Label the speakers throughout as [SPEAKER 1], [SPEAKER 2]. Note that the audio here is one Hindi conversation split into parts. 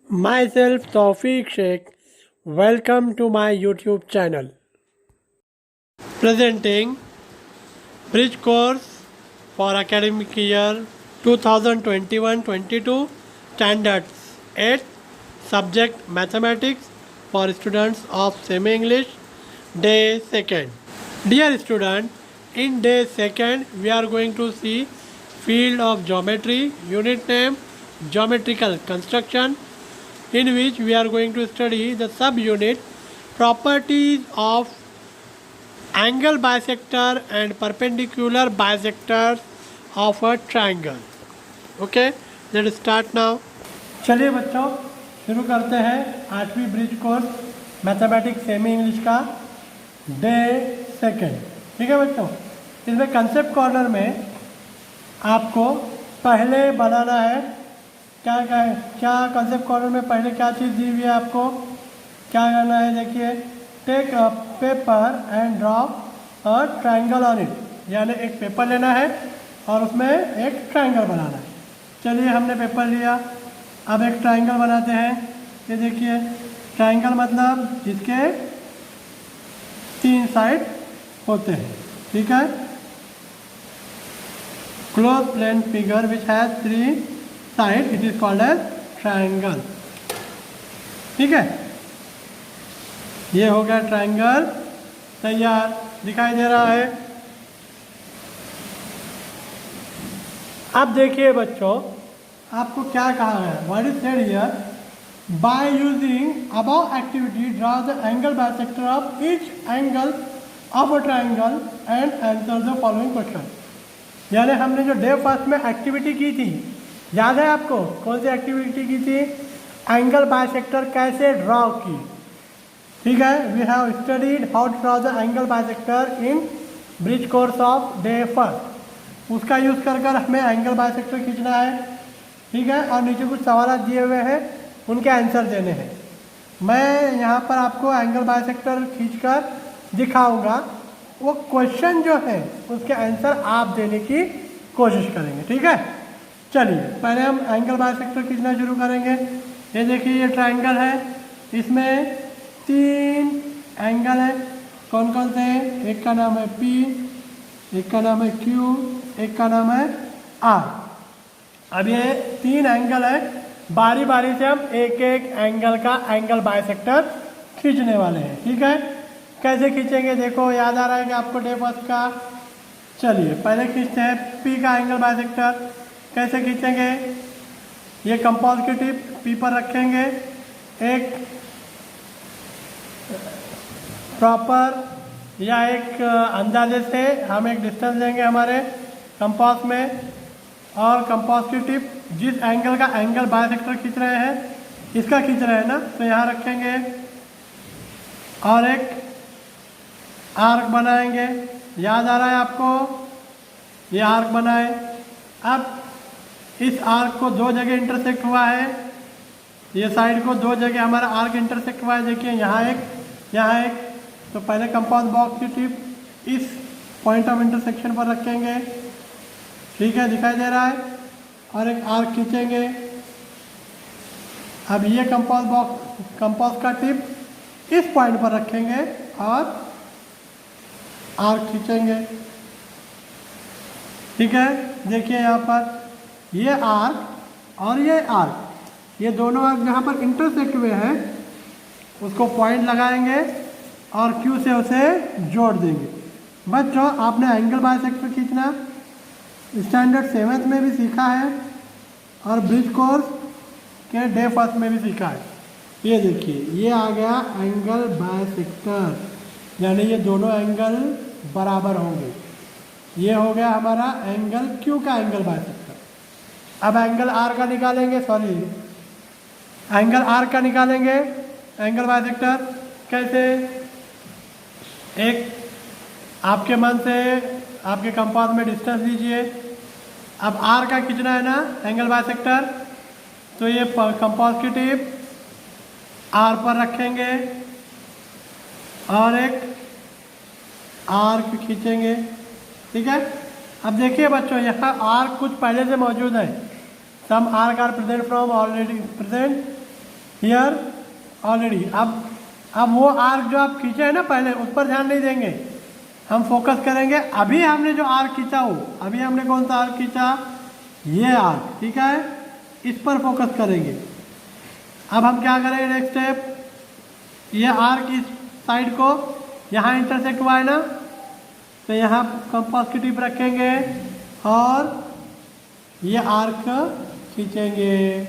[SPEAKER 1] Myself Tawfiq Sheikh. Welcome to my YouTube channel. Presenting Bridge Course for academic year 2021-22, Standards 8, Subject Mathematics for students of Semi-English, Day 2nd. Dear student, in Day 2nd we are going to see Field of Geometry, Unit Name, Geometrical Construction, in which we are going to study the subunit properties of angle bisector and perpendicular bisectors of a triangle. Okay, let's start now. चलिए बच्चों शुरू करते हैं 8वीं bridge course mathematics semi English का डे 2nd। ठीक है बच्चों, इसमें कंसेप्ट कॉर्नर में आपको पहले बनाना है क्या कंसेप्ट कॉर्नर में पहले क्या चीज़ दी हुई है आपको क्या करना है। देखिए, take a paper and draw a triangle on it, यानी एक पेपर लेना है और उसमें एक ट्रायंगल बनाना है। चलिए हमने पेपर लिया, अब एक ट्रायंगल बनाते हैं। ये देखिए, ट्रायंगल मतलब जिसके 3 साइड होते हैं। ठीक है, close plane figure which has 3 side, it is called as triangle. ठीक है, ये हो गया ट्रायंगल तैयार, दिखाई दे रहा है। अब देखिए बच्चों, आपको क्या कहा है, what is said here, by using above activity draw the angle bisector of each angle of a triangle and answer the following question. यानी हमने जो डे फर्स्ट में एक्टिविटी की थी, याद है आपको कौन सी एक्टिविटी की थी, एंगल बाइसेक्टर कैसे ड्रॉ की। ठीक है, we have studied how to draw the angle bisector in bridge course of day first. उसका यूज़ कर हमें एंगल बाइसेक्टर खींचना है। ठीक है, और नीचे कुछ सवाल दिए हुए हैं, उनके आंसर देने हैं। मैं यहाँ पर आपको एंगल बाइसेक्टर खींचकर दिखाऊंगा, वो क्वेश्चन जो है उसके आंसर आप देने की कोशिश करेंगे। ठीक है, चलिए पहले हम एंगल बाइसेक्टर खींचना शुरू करेंगे। ये देखिए, ये ट्रायंगल है, इसमें 3 एंगल है। कौन कौन से हैं, एक का नाम है P, एक का नाम है Q, एक का नाम है R। अब ये 3 एंगल है, बारी बारी से हम एक एक एंगल का एंगल बाइसेक्टर खींचने वाले हैं। ठीक है, कैसे खींचेंगे देखो, याद आ रहा है कि आपको डे फर्स्ट का। चलिए पहले खींचते हैं P का एंगल बाइसेक्टर। कैसे खींचेंगे, ये कंपास की टिप P पर रखेंगे, एक प्रॉपर या एक अंदाजे से हम एक डिस्टेंस लेंगे हमारे कंपास में, और कंपास की टिप जिस एंगल का एंगल बाइसेक्टर खींच रहे हैं, इसका खींच रहे हैं ना, तो यहाँ रखेंगे और एक आर्क बनाएंगे। याद आ रहा है आपको, ये आर्क बनाए। अब इस आर्क को 2 जगह इंटरसेक्ट हुआ है, ये साइड को 2 जगह हमारा आर्क इंटरसेक्ट हुआ है। देखिए यहाँ एक, यहाँ एक। तो पहले कंपास बॉक्स की टिप इस पॉइंट ऑफ इंटरसेक्शन पर रखेंगे। ठीक है, दिखाई दे रहा है, और एक आर्क खींचेंगे। अब ये कंपास का टिप इस पॉइंट पर रखेंगे और आर्क खींचेंगे। ठीक है, देखिए यहाँ पर ये आर्क और ये आर्क, ये दोनों आर्क जहाँ पर इंटरसेक्ट हुए हैं उसको पॉइंट लगाएंगे और Q से उसे जोड़ देंगे। बच्चों, आपने एंगल बाइसेक्टर खींचना स्टैंडर्ड 7th में भी सीखा है और ब्रिज कोर्स के डे फर्स्ट में भी सीखा है। ये देखिए, ये आ गया एंगल बाइसेक्टर, यानी ये दोनों एंगल बराबर होंगे। ये हो गया हमारा एंगल Q का एंगल बाइसेक्टर। अब एंगल R का निकालेंगे, एंगल R का निकालेंगे एंगल बाइसेक्टर। कैसे, एक आपके मन से आपके कंपास में डिस्टेंस लीजिए। अब R का खींचना है ना एंगल बाइसेक्टर, तो ये कंपास की टिप R पर रखेंगे और एक आर्क खींचेंगे। ठीक है, अब देखिए बच्चों, यहाँ आर्क कुछ पहले से मौजूद है। Some arc are present from already present here already. अब वो आर्क जो आप खींचे है ना पहले, उस पर ध्यान नहीं देंगे, हम फोकस करेंगे अभी हमने जो आर्क खींचा हो, अभी हमने कौन सा आर्क खींचा, ये आर्क, ठीक है, इस पर फोकस करेंगे। अब हम क्या करेंगे नेक्स्ट स्टेप, ये आर्क इस साइड को यहाँ इंटरसेक्ट हुआ है ना, तो यहाँ कंपास की टिप रखेंगे और ये आर्क खींचेंगे।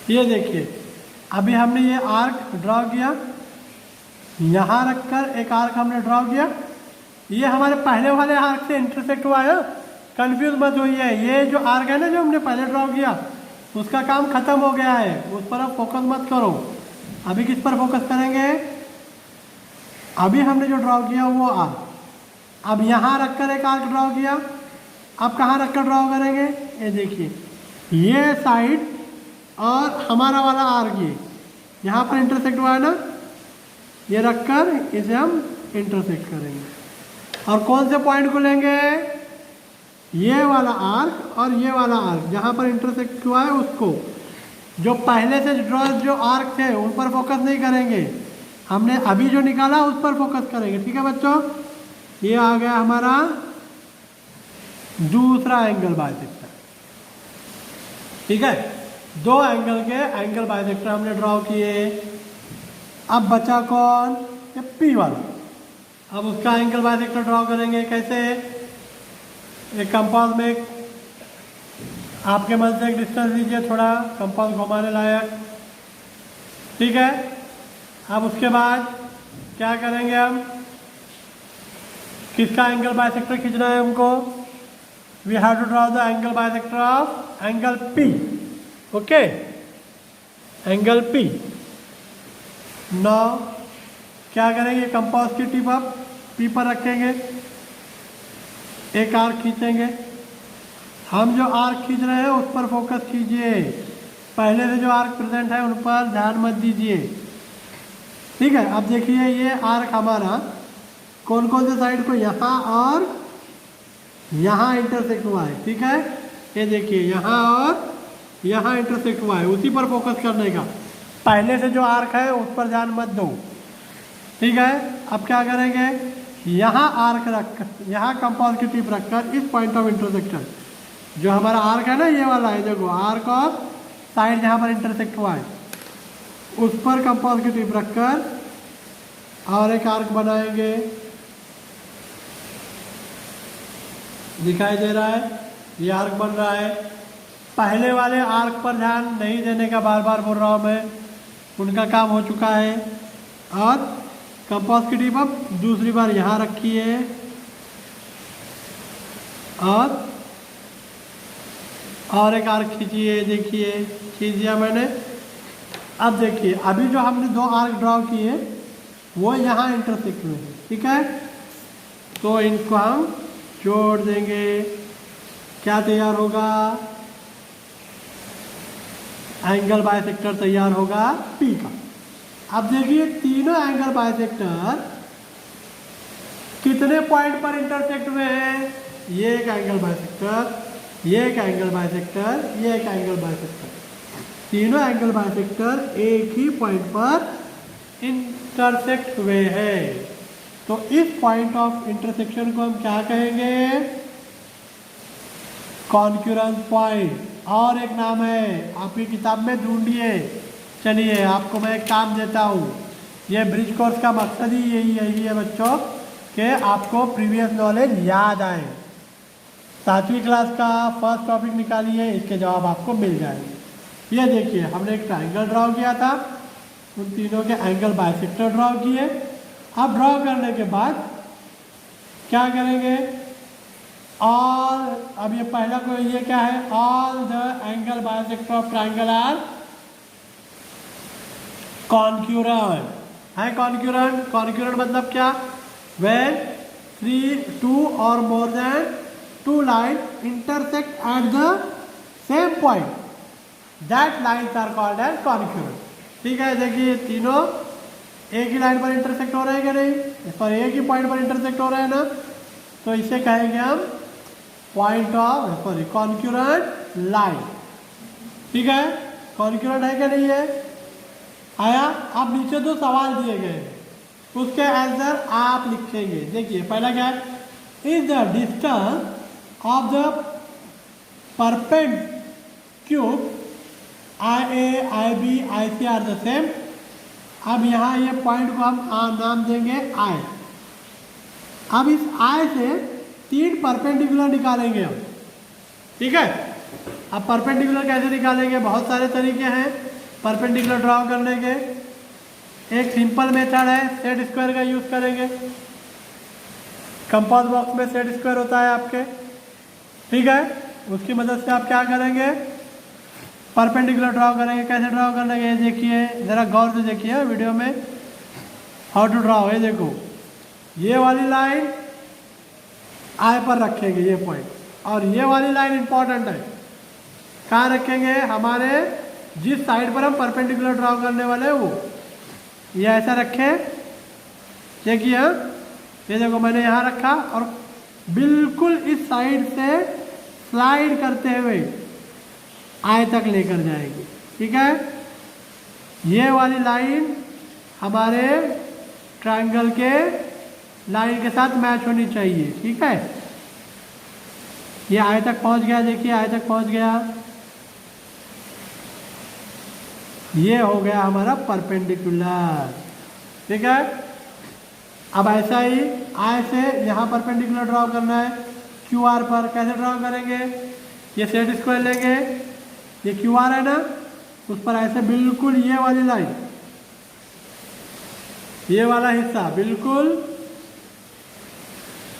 [SPEAKER 1] ये देखिए अभी हमने ये आर्क ड्रॉ किया, यहाँ रखकर एक आर्क हमने ड्रॉ किया, ये हमारे पहले वाले आर्क से इंटरसेक्ट हुआ है, कंफ्यूज मत होइए। ये जो आर्क है ना जो हमने पहले ड्रॉ किया, उसका काम खत्म हो गया है, उस पर अब फोकस मत करो। अभी किस पर फोकस करेंगे, अभी हमने जो ड्रॉ किया वो आर्क, अब यहाँ रखकर एक आर्क ड्रॉ किया, अब कहाँ रखकर ड्रॉ करेंगे, ये देखिए ये साइड और हमारा वाला आर्क ये यहाँ पर इंटरसेक्ट हुआ है ना, ये रखकर इसे हम इंटरसेक्ट करेंगे और कौन से पॉइंट को लेंगे, ये वाला आर्क और ये वाला आर्क जहाँ पर इंटरसेक्ट हुआ है उसको, जो पहले से ड्रॉ जो आर्क थे उन पर फोकस नहीं करेंगे, हमने अभी जो निकाला उस पर फोकस करेंगे। ठीक है बच्चों, ये आ गया हमारा दूसरा एंगल बाइसेक्टर। ठीक है, दो एंगल के एंगल बाइसेक्टर हमने ड्रॉ किए। अब बचा कौन, ये पी वाला, अब उसका एंगल बाइसेक्टर ड्रॉ करेंगे। कैसे, एक कंपास में आपके मन से एक डिस्टेंस लीजिए थोड़ा, कंपास घुमाने लायक। ठीक है, अब उसके बाद क्या करेंगे, हम किसका एंगल बाइसेक्टर खींचना है हमको, we have to draw the angle bisector of angle P. Okay, angle P. Now क्या करेंगे, कंपास की टिप आप पी पर रखेंगे, एक आर्क खींचेंगे। हम जो आर्क खींच रहे हैं उस पर फोकस कीजिए, पहले से जो आर्क प्रेजेंट है उन पर ध्यान मत दीजिए। ठीक है, अब देखिए ये आर्क हमारा कौन कौन से साइड को, यहाँ और यहाँ इंटरसेक्ट हुआ है। ठीक है, ये देखिए यहाँ और यहाँ इंटरसेक्ट हुआ है, उसी पर फोकस करने का, पहले से जो आर्क है उस पर ध्यान मत दो। ठीक है, अब क्या करेंगे, यहाँ आर्क रखकर, यहाँ कंपास की टिप रखकर इस पॉइंट ऑफ इंटरसेक्शन जो हमारा आर्क है ना, ये वाला है, देखो आर्क और साइड जहाँ पर इंटरसेक्ट हुआ है उस पर कंपास की टिप रखकर और एक आर्क बनाएंगे। दिखाई दे रहा है, ये आर्क बन रहा है। पहले वाले आर्क पर ध्यान नहीं देने का बार बार बोल रहा हूँ मैं, उनका काम हो चुका है। और कंपास की टिप अब दूसरी बार यहाँ रखिए और एक आर्क खींचिए, देखिए खींच दिया मैंने। अब देखिए अभी जो हमने दो आर्क ड्रॉ किए वो यहाँ इंटरसेक्ट हुए हैं। ठीक है, तो इनको हम जोड़ देंगे, क्या तैयार होगा, एंगल बाइसेक्टर तैयार होगा पी का। अब देखिए तीनों एंगल बाइसेक्टर कितने पॉइंट पर इंटरसेक्ट हुए हैं, ये एक एंगल बाइसेक्टर, ये एक एंगल बाइसेक्टर, ये एक एंगल बाइसेक्टर, तीनों एंगल बाइसेक्टर एक ही पॉइंट पर इंटरसेक्ट हुए हैं। तो इस पॉइंट ऑफ इंटरसेक्शन को हम क्या कहेंगे, कॉन्क्यूरेंस पॉइंट। और एक नाम है, आपकी किताब में ढूंढिए। चलिए आपको मैं एक काम देता हूँ, ये ब्रिज कोर्स का मकसद ही यही है बच्चों कि आपको प्रीवियस नॉलेज याद आए। 7वीं क्लास का फर्स्ट टॉपिक निकालिए, इसके जवाब आपको मिल जाएंगे। ये देखिए हमने एक ट्राइंगल ड्रॉ किया था, उन तीनों के एंगल बाइसेक्टर ड्रॉ किए। अब ड्रॉ करने के बाद क्या करेंगे, ऑल, अब ये पहला को ये क्या है, all the angle bisector of triangle are concurrent है। कॉन्क्यूरेंट, कॉन्क्यूरेंट मतलब क्या, when 2 or more than 2 lines intersect at the same point, that lines are called as concurrent। ठीक है, देखिए तीनों एक ही लाइन पर इंटरसेक्ट हो रहे हैं कि नहीं, इस पर एक ही पॉइंट पर इंटरसेक्ट हो रहे हैं ना, तो इसे कहेंगे हम पॉइंट ऑफ कॉन्क्यूरेंट लाइन। ठीक है, कॉन्क्रेंट है क्या नहीं है, आया। अब नीचे दो सवाल दिए गए हैं, उसके आंसर आप लिखेंगे। देखिए पहला क्या है, is the distance of the perpendicular I A I B I C are the same. अब यहाँ ये पॉइंट को हम नाम देंगे आई। अब इस आई से 3 परपेंडिकुलर निकालेंगे हम, ठीक है। अब परपेंडिकुलर कैसे निकालेंगे, बहुत सारे तरीके हैं परपेंडिकुलर ड्रॉ करने के। एक सिंपल मेथड है, सेट स्क्वायर का यूज़ करेंगे। कंपास बॉक्स में सेट स्क्वायर होता है आपके, ठीक है। उसकी मदद से आप क्या करेंगे, परपेंडिकुलर ड्रॉ करेंगे। कैसे ड्रॉ करना है ये देखिए, ज़रा गौर से देखिए वीडियो में, हाउ टू ड्रॉ है। देखो ये वाली लाइन आई पर रखेंगे ये पॉइंट, और ये वाली लाइन इंपॉर्टेंट है, कहाँ रखेंगे, हमारे जिस साइड पर हम परपेंडिकुलर ड्रॉ करने वाले हैं वो, ये ऐसा रखें। देखिए ये देखो मैंने यहाँ रखा और बिल्कुल इस साइड से स्लाइड करते हुए आई तक लेकर जाएंगे, ठीक है। ये वाली लाइन हमारे ट्रायंगल के लाइन के साथ मैच होनी चाहिए, ठीक है। ये आई तक पहुंच गया, देखिए आई तक पहुंच गया, ये हो गया हमारा परपेंडिकुलर, ठीक है। अब ऐसा ही आई से यहाँ परपेंडिकुलर ड्रॉ करना है क्यू आर पर। कैसे ड्रॉ करेंगे, ये सेट स्क्वायर लेंगे, ये क्यू आर है ना, उस पर ऐसे बिल्कुल ये वाली लाइन, ये वाला हिस्सा बिल्कुल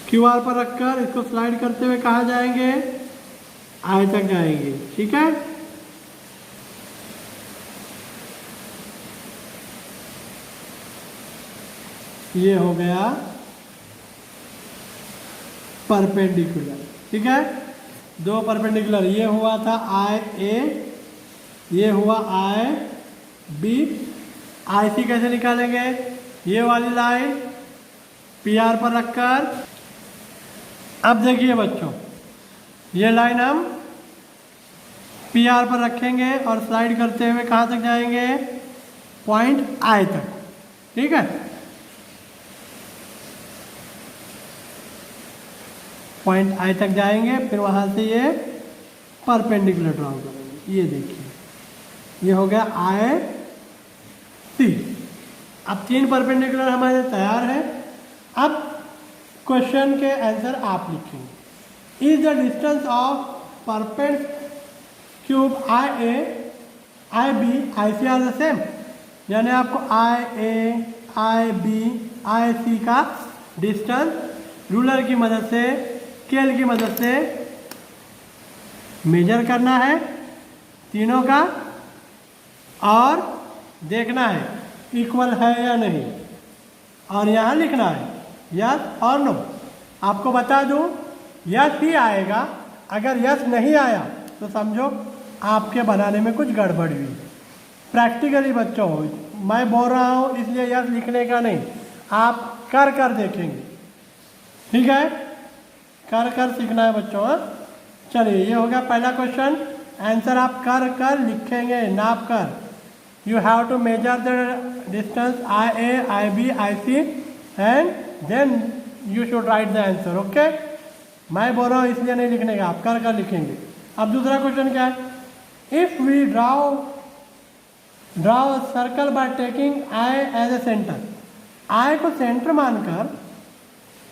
[SPEAKER 1] क्यू आर पर रखकर इसको स्लाइड करते हुए कहाँ जाएंगे, आई तक जाएंगे, ठीक है। ये हो गया परपेंडिकुलर, ठीक है। 2 परपेंडिकुलर, ये हुआ था आई ए, ये हुआ आई बी। आई सी कैसे निकालेंगे, ये वाली लाइन पी आर पर रखकर। अब देखिए बच्चों, ये लाइन हम पी आर पर रखेंगे और स्लाइड करते हुए कहाँ तक जाएंगे, पॉइंट आई तक, ठीक है। पॉइंट आई तक जाएंगे, फिर वहाँ से ये परपेंडिकुलर ड्रॉ करेंगे। ये देखिए ये हो गया आई सी। अब 3 परपेंडिकुलर हमारे तैयार हैं। अब क्वेश्चन के आंसर आप लिखेंगे। Is the distance of perpendicular I A I B I C are the same, यानी आपको आई ए आई बी आई सी का डिस्टेंस रूलर की मदद से, स्केल की मदद से मेजर करना है तीनों का, और देखना है इक्वल है या नहीं, और यहाँ लिखना है यस और नो। आपको बता दूं यस ही आएगा, अगर यस नहीं आया तो समझो आपके बनाने में कुछ गड़बड़ हुई। प्रैक्टिकली बच्चों मैं बोल रहा हूँ इसलिए यस लिखने का नहीं, आप कर कर देखेंगे, ठीक है। कर कर सीखना है बच्चों, हाँ। चलिए ये हो गया पहला क्वेश्चन। आंसर आप कर कर लिखेंगे, नाप कर। You have to measure the distance I A I B I C and then you should write the answer, okay. मैं बोल रहा हूँ इसलिए नहीं लिखने का, आप कर कर लिखेंगे। अब दूसरा क्वेश्चन क्या है, if we draw circle by taking I as a centre. I को सेंटर मानकर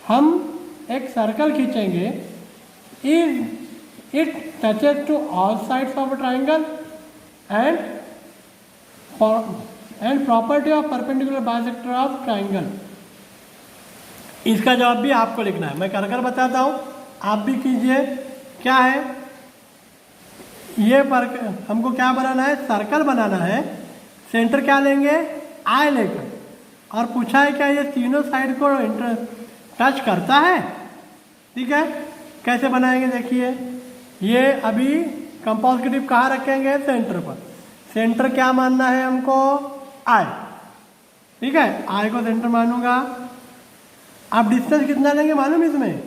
[SPEAKER 1] हम एक सर्कल खींचेंगे। It touches to all sides of a triangle and property of perpendicular bisector of triangle. इसका जवाब भी आपको लिखना है, मैं कर कर बताता हूँ, आप भी कीजिए। क्या है ये हमको क्या बनाना है, सर्कल बनाना है। सेंटर क्या लेंगे, आई लेकर, और पूछा है क्या ये तीनों साइड को टच करता है, ठीक है। कैसे बनाएंगे देखिए, ये अभी कंपास की टिप कहाँ रखेंगे, सेंटर पर। सेंटर क्या मानना है हमको, आई, ठीक है। आई को सेंटर मानूंगा। आप डिस्टेंस कितना लेंगे मालूम, इसमें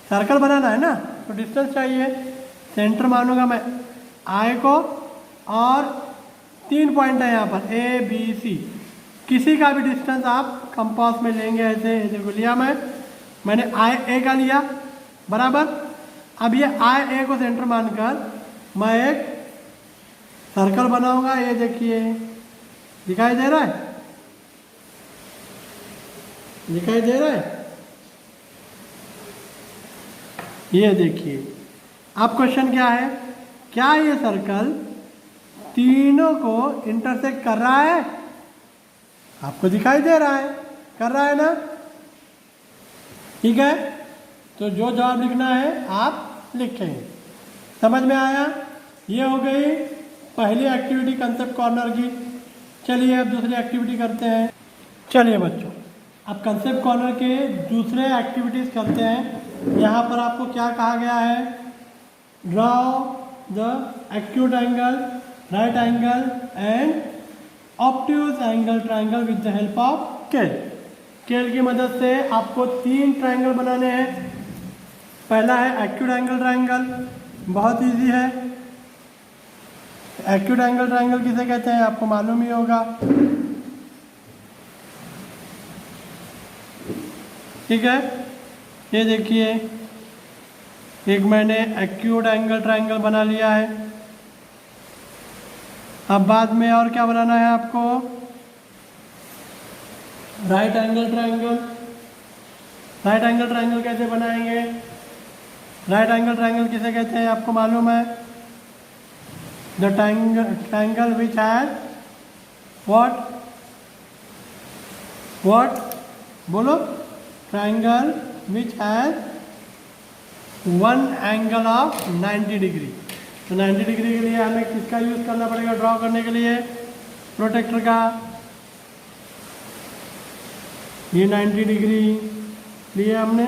[SPEAKER 1] सर्कल बनाना है ना, तो डिस्टेंस चाहिए। सेंटर मानूंगा मैं आई को, और 3 पॉइंट है यहाँ पर ए बी सी। किसी का भी डिस्टेंस आप कंपास में लेंगे, ऐसे देखो लिया मैंने आई ए का लिया बराबर। अब ये आई ए को सेंटर मानकर मैं एक सर्कल बनाऊंगा। ये देखिए दिखाई दे रहा है, दिखाई दे रहा है, ये देखिए। अब क्वेश्चन क्या है, क्या ये सर्कल तीनों को इंटरसेक्ट कर रहा है? आपको दिखाई दे रहा है, कर रहा है ना? ठीक है, तो जो जवाब लिखना है आप लिखेंगे। समझ में आया? ये हो गई पहली एक्टिविटी कंसेप्ट कॉर्नर की। चलिए अब दूसरी एक्टिविटी करते हैं। चलिए बच्चों, अब कंसेप्ट कॉर्नर के दूसरे एक्टिविटीज़ करते हैं। यहाँ पर आपको क्या कहा गया है, draw the acute angle, right angle and obtuse angle triangle with the help of scale. Scale की मदद से आपको 3 ट्रायंगल बनाने हैं। पहला है एक्यूट एंगल ट्रायंगल, बहुत इजी है। एक्यूट एंगल ट्रायंगल किसे कहते हैं आपको मालूम ही होगा। ठीक है, ये देखिए एक मैंने एक्यूट एंगल ट्रायंगल बना लिया है। अब बाद में और क्या बनाना है आपको, right angle triangle. Right angle triangle कैसे बनाएंगे? राइट एंगल ट्रायंगल किसे कहते हैं आपको मालूम है? The triangle which has what बोलो, triangle which has one angle of 90 degree. तो 90 डिग्री के लिए हमें किसका यूज़ करना पड़ेगा ड्रॉ करने के लिए? प्रोटेक्टर का। ये 90 डिग्री लिए हमने,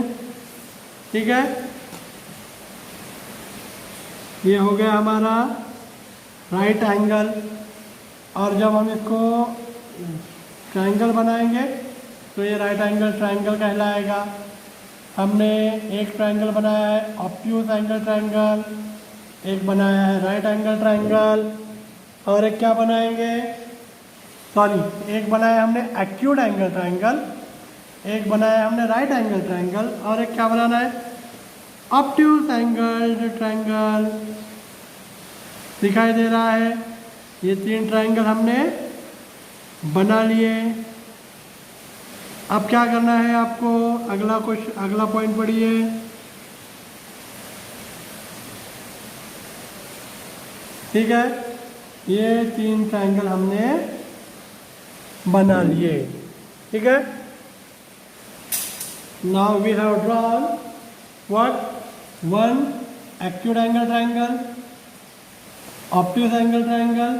[SPEAKER 1] ठीक है। ये हो गया हमारा राइट एंगल। और जब हम इसको ट्रायंगल बनाएंगे तो ये राइट एंगल ट्रायंगल कहलाएगा। हमने एक ट्रायंगल बनाया है ऑब्ट्यूज एंगल ट्रायंगल, एक बनाया है राइट एंगल ट्रायंगल, और एक क्या बनाएंगे, एक बनाया हमने एक्यूट एंगल ट्रायंगल, एक बनाया हमने राइट एंगल ट्रायंगल, और एक क्या बनाना है, ऑब्ट्यूज एंगल ट्रायंगल। दिखाई दे रहा है? ये 3 ट्रायंगल हमने बना लिए। अब क्या करना है आपको, अगला पॉइंट पढ़िए। ठीक है, ये 3 ट्रायंगल हमने बना लिए। ठीक है, now we have drawn what, 1 acute angle triangle, obtuse angle triangle,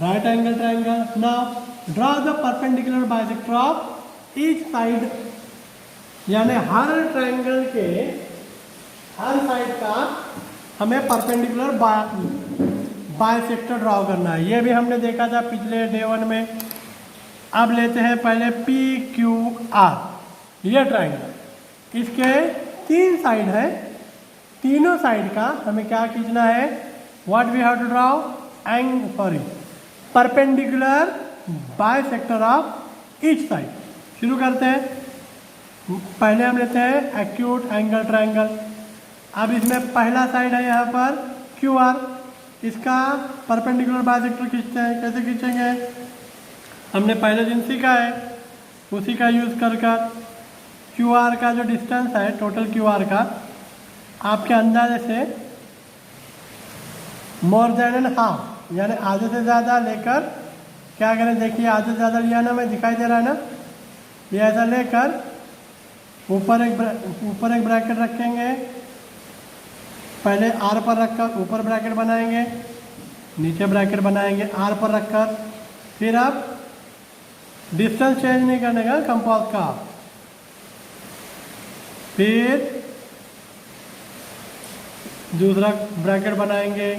[SPEAKER 1] right angle triangle. Now draw the perpendicular bisector of each side, यानी हर ट्रायंगल के हर साइड का हमें परपेंडिकुलर बाइसेक्टर ड्रॉ करना है। ये भी हमने देखा था पिछले डे 1 में। अब लेते हैं पहले पी क्यू आर, ये ट्रायंगल, इसके 3 साइड है। तीनों साइड का हमें क्या खींचना है, what we have to draw, perpendicular bisector of each side. शुरू करते हैं। पहले हम लेते हैं एक्यूट एंगल ट्रायंगल। अब इसमें पहला साइड है यहाँ पर क्यू आर, इसका परपेंडिकुलर बाइसेक्टर खींचते हैं। कैसे खींचेंगे, हमने पहले दिन सीखा है, उसी का यूज़ कर क्यू आर का जो डिस्टेंस है टोटल क्यू आर का, आपके अंदाजे से मोर देन एन हाफ, यानी आधे से ज़्यादा लेकर, क्या करें देखिए, आधे से ज़्यादा लिया ना, मैं दिखाई दे रहा है ना, ये ऐसा लेकर ऊपर एक ब्रैकेट रखेंगे। पहले आर पर रखकर ऊपर ब्रैकेट बनाएंगे, नीचे ब्रैकेट बनाएंगे आर पर रखकर। फिर आप डिस्टेंस चेंज नहीं करने का कंपास का। फिर दूसरा ब्रैकेट बनाएंगे।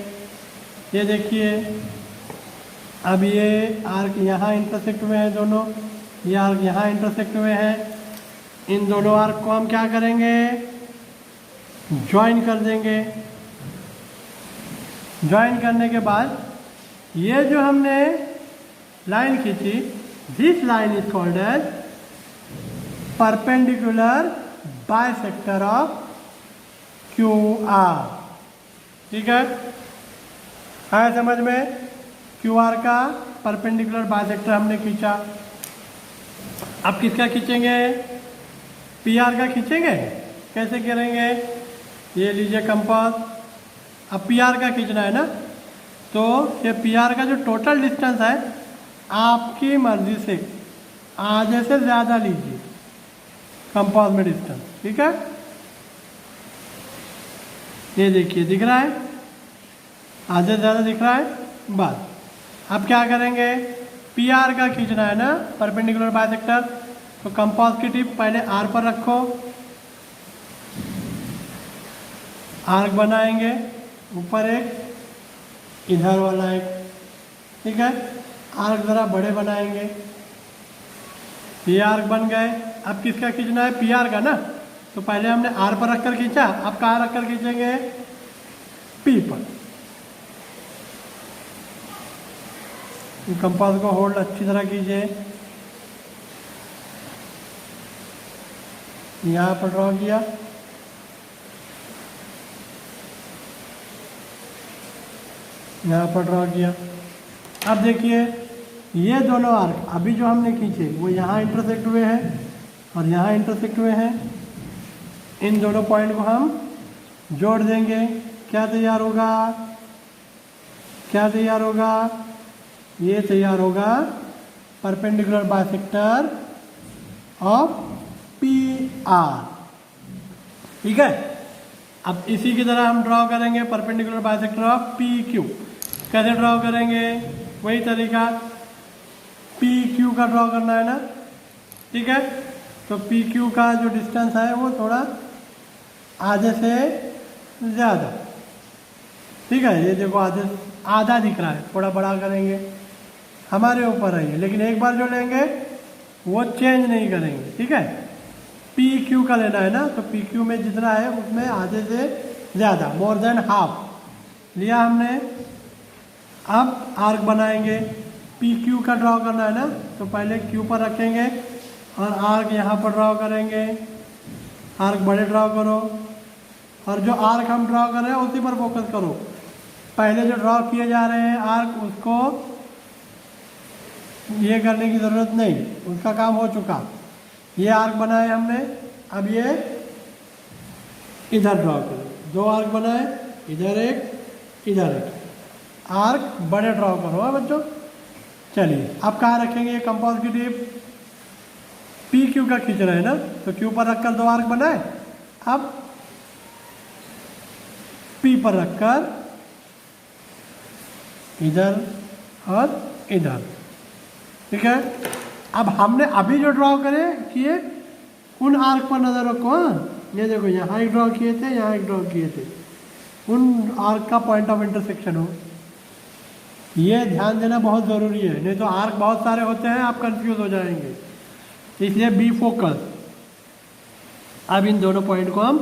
[SPEAKER 1] ये देखिए, अब ये आर्क यहाँ इंटरसेक्ट हुए हैं दोनों, ये आर्क यहाँ इंटरसेक्ट हुए हैं। इन दोनों आर्क को हम क्या करेंगे, ज्वाइन कर देंगे। ज्वाइन करने के बाद ये जो हमने लाइन खींची, this line is called as perpendicular bisector of Q R. ठीक है, आया समझ में? क्यू आर का परपेंडिकुलर बाइसेक्टर हमने खींचा। अब किसका खींचेंगे? पी आर का खींचेंगे। कैसे करेंगे? ये लीजिए कंपास। अब पी आर का खींचना है ना, तो ये पी आर का जो टोटल डिस्टेंस है आपकी मर्जी से आधे से ज़्यादा लीजिए कंपास में डिस्टेंस। ठीक है, ये देखिए दिख रहा है, आधे से ज़्यादा दिख रहा है। बस अब क्या करेंगे? पी आर का खींचना है ना परपेंडिकुलर बाइसेक्टर, तो कंपास की टिप पहले आर पर रखो, आर्क बनाएंगे, ऊपर एक, इधर वाला एक। ठीक है, आर्क ज़रा बड़े बनाएंगे। ये आर्क बन गए। अब किसका खींचना है? पी आर का ना, तो पहले हमने आर पर रखकर खींचा, अब कहाँ रखकर खींचेंगे? पी पर। कंपास को होल्ड अच्छी तरह कीजिए। यहाँ पर ड्रॉ किया, यहाँ पर ड्रॉ किया। अब देखिए ये दोनों आर्क अभी जो हमने खींचे वो यहाँ इंटरसेक्ट हुए हैं और यहाँ इंटरसेक्ट हुए हैं। इन दोनों पॉइंट को हम जोड़ देंगे। क्या तैयार होगा? क्या तैयार होगा? ये तैयार होगा perpendicular bisector of P R. ठीक है, अब इसी की तरह हम ड्रॉ करेंगे perpendicular bisector of P Q. कैसे ड्रॉ करेंगे? वही तरीका, पी क्यू का ड्रॉ करना है ना। ठीक है, तो पी क्यू का जो डिस्टेंस है वो थोड़ा आधे से ज़्यादा। ठीक है, ये देखो आधा दिख रहा है, थोड़ा बड़ा करेंगे, हमारे ऊपर है ये, लेकिन एक बार जो लेंगे वो चेंज नहीं करेंगे। ठीक है, पी क्यू का लेना है ना, तो पी क्यू में जितना है उसमें आधे से ज़्यादा, मोर देन हाफ लिया हमने। अब आर्क बनाएंगे, पी क्यू का ड्रॉ करना है ना, तो पहले क्यू पर रखेंगे और आर्क यहाँ पर ड्रॉ करेंगे। आर्क बड़े ड्रॉ करो, और जो आर्क हम ड्रॉ कर रहे हैं उसी पर फोकस करो। पहले जो ड्रॉ किए जा रहे हैं आर्क, उसको ये करने की ज़रूरत नहीं, उसका काम हो चुका। ये आर्क बनाए हमने, अब ये इधर ड्रॉ करो। दो आर्क बनाए, इधर एक, इधर एक। आर्क बड़े ड्रॉ करो। हाँ बच्चों, चलिए अब कहाँ रखेंगे? ये कंपास की टिप पी क्यू का खींच रहे हैं ना, तो क्यू पर रखकर दो आर्क बनाए। अब पी पर रखकर इधर और इधर। ठीक है, अब हमने अभी जो ड्रॉ करे किए उन आर्क पर नज़र रखो। हाँ, ये देखो यहाँ एक ड्रॉ किए थे, यहाँ एक ड्रॉ किए थे, उन आर्क का पॉइंट ऑफ इंटरसेक्शन हो। ये ध्यान देना बहुत ज़रूरी है, नहीं तो आर्क बहुत सारे होते हैं, आप कंफ्यूज हो जाएंगे। इसलिए बी फोकस। अब इन दोनों पॉइंट को हम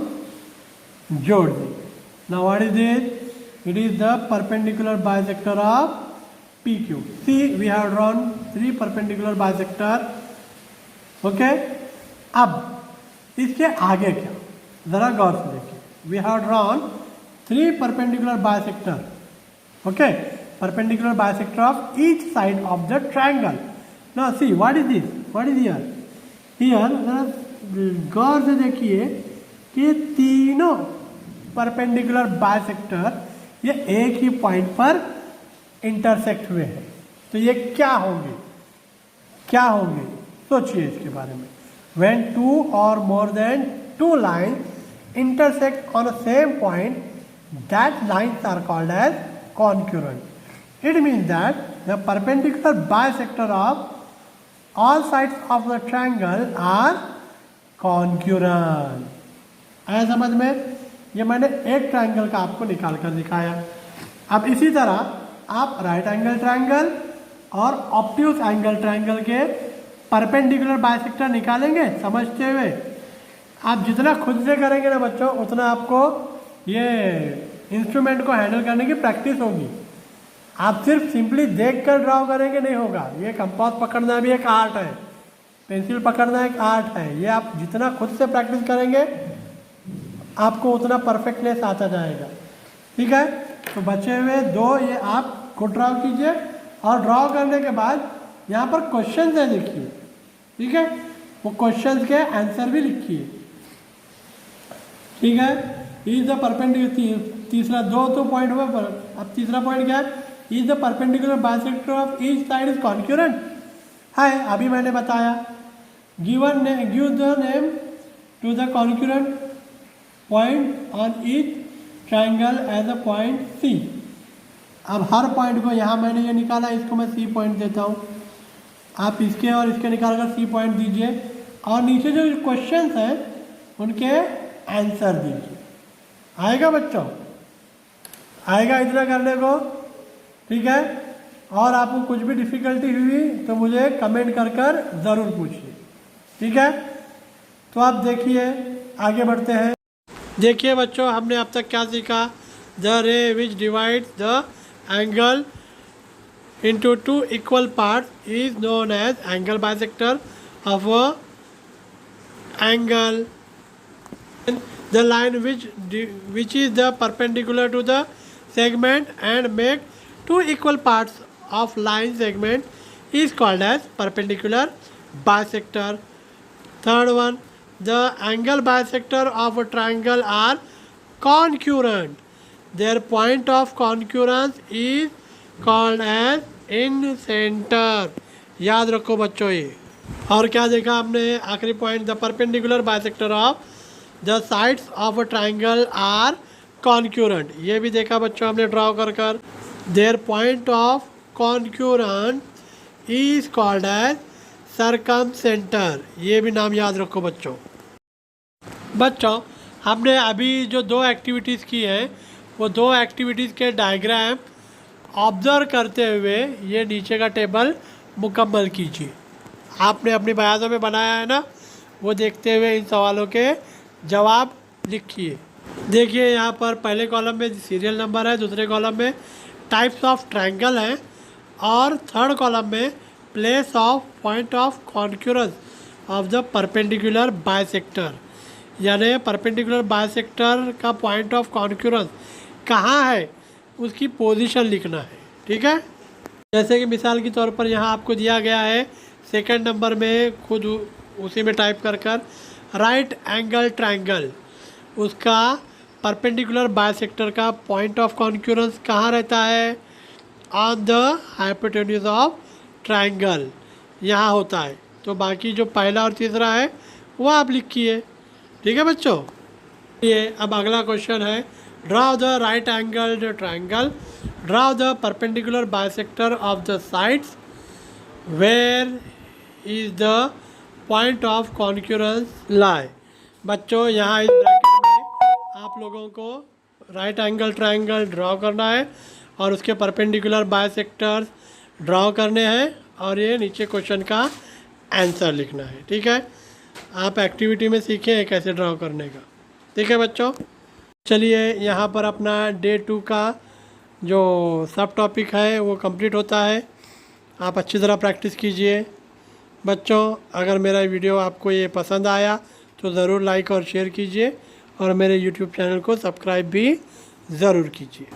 [SPEAKER 1] जोड़ दें। Now what is this? It is the perpendicular bisector of PQ. See, we have drawn three perpendicular bisector. Okay? अब इसके आगे क्या? जरा गौर से देखिए। We have drawn three perpendicular bisector. Okay? Perpendicular bisector of each side of the triangle. Now see, what is this? What is here? Here, जरा गौर से देखिए कि तीनों perpendicular bisector ये एक ही पॉइंट पर इंटरसेक्ट हुए हैं। तो ये क्या होंगे? क्या होंगे? सोचिए इसके बारे में। When two or more than two lines intersect on a same point, that lines are called as concurrent. It means that the perpendicular bisector of all sides of the triangle are concurrent. आया समझ में? ये मैंने एक ट्रायंगल का आपको निकाल कर दिखाया। अब इसी तरह आप राइट एंगल ट्रायंगल और ऑब्ट्यूज एंगल ट्रायंगल के परपेंडिकुलर बाइसेक्टर निकालेंगे समझते हुए। आप जितना खुद से करेंगे ना बच्चों, उतना आपको ये इंस्ट्रूमेंट को हैंडल करने की प्रैक्टिस होगी। आप सिर्फ सिंपली देख कर ड्रॉ करेंगे नहीं होगा। ये कंपास पकड़ना भी एक आर्ट है, पेंसिल पकड़ना एक आर्ट है। ये आप जितना खुद से प्रैक्टिस करेंगे आपको उतना परफेक्टनेस आता जाएगा। ठीक है, तो बचे हुए 2 ये आप खुद ड्रॉ कीजिए और ड्रॉ करने के बाद यहाँ पर क्वेश्चन है लिखिए। ठीक है, वो क्वेश्चन के आंसर भी लिखिए। ठीक है, इज द परपेंडिकुलर, तीसरा 2 तो पॉइंट हुआ पर अब तीसरा पॉइंट क्या है? Is the perpendicular bisector of each side is concurrent है, अभी मैंने बताया। Give the name to the concurrent point on each triangle as a point C. अब हर पॉइंट को यहाँ मैंने ये निकाला, इसको मैं सी पॉइंट देता हूँ। आप इसके और इसके निकाल कर सी पॉइंट दीजिए और नीचे जो क्वेश्चंस हैं उनके आंसर दीजिए। आएगा बच्चों? आएगा इतना करने को? ठीक है, और आपको कुछ भी डिफ़िकल्टी हुई तो मुझे कमेंट कर कर ज़रूर पूछिए। ठीक है, तो आप देखिए आगे बढ़ते हैं। देखिए बच्चों, हमने अब तक क्या सीखा? द रे विच divide the angle into 2 equal parts is known as angle bisector of a angle. The line which is the perpendicular to the segment and make 2 equal parts of line segment is called as perpendicular bisector. Third one, the angle bisector of a triangle are concurrent. Their point of concurrence is called as incentre. याद रखो बच्चों ये। और क्या देखा हमने? आखिरी point, the perpendicular bisector of the sides of a triangle are concurrent. ये भी देखा बच्चों हमने ड्रॉ कर कर। Their point of concurrent is called as circumcentre. ये भी नाम याद रखो बच्चों। बच्चों, हमने अभी जो 2 एक्टिविटीज़ की हैं वो 2 एक्टिविटीज़ के डायग्राम ऑब्ज़र्व करते हुए ये नीचे का टेबल मुकम्मल कीजिए। आपने अपनी बयानों में बनाया है ना, वो देखते हुए इन सवालों के जवाब लिखिए। देखिए यहाँ पर पहले कॉलम में सीरियल नंबर है, दूसरे कॉलम में टाइप्स ऑफ ट्रायंगल है और थर्ड कॉलम में place of point of concurrence of the perpendicular bisector. यानी परपेंडिकुलर बाइसेक्टर का पॉइंट ऑफ कॉन्क्यूरेंस कहाँ है उसकी पोजीशन लिखना है। ठीक है, जैसे कि मिसाल के तौर पर यहाँ आपको दिया गया है सेकंड नंबर में, खुद उसी में टाइप कर कर राइट एंगल ट्रायंगल, उसका परपेंडिकुलर बाइसेक्टर का पॉइंट ऑफ कॉन्क्यूरेंस कहाँ रहता है? On the hypotenuse of triangle, यहाँ होता है। तो बाकी जो पहला और तीसरा है वो आप लिखिए। ठीक है बच्चों, ये अब अगला क्वेश्चन है, draw the right angled triangle, draw the perpendicular bisector of the sides, where is the point of concurrence lie। बच्चों यहाँ इस ब्रैकेट में आप लोगों को राइट एंगल ट्रायंगल ड्रॉ करना है और उसके परपेंडिकुलर बाइसेक्टर्स ड्रॉ करने हैं और ये नीचे क्वेश्चन का आंसर लिखना है। ठीक है, आप एक्टिविटी में सीखें कैसे ड्रॉ करने का। ठीक है बच्चों, चलिए यहाँ पर अपना डे 2 का जो सब टॉपिक है वो कंप्लीट होता है। आप अच्छी तरह प्रैक्टिस कीजिए बच्चों। अगर मेरा वीडियो आपको ये पसंद आया तो ज़रूर लाइक और शेयर कीजिए और मेरे यूट्यूब चैनल को सब्सक्राइब भी ज़रूर कीजिए।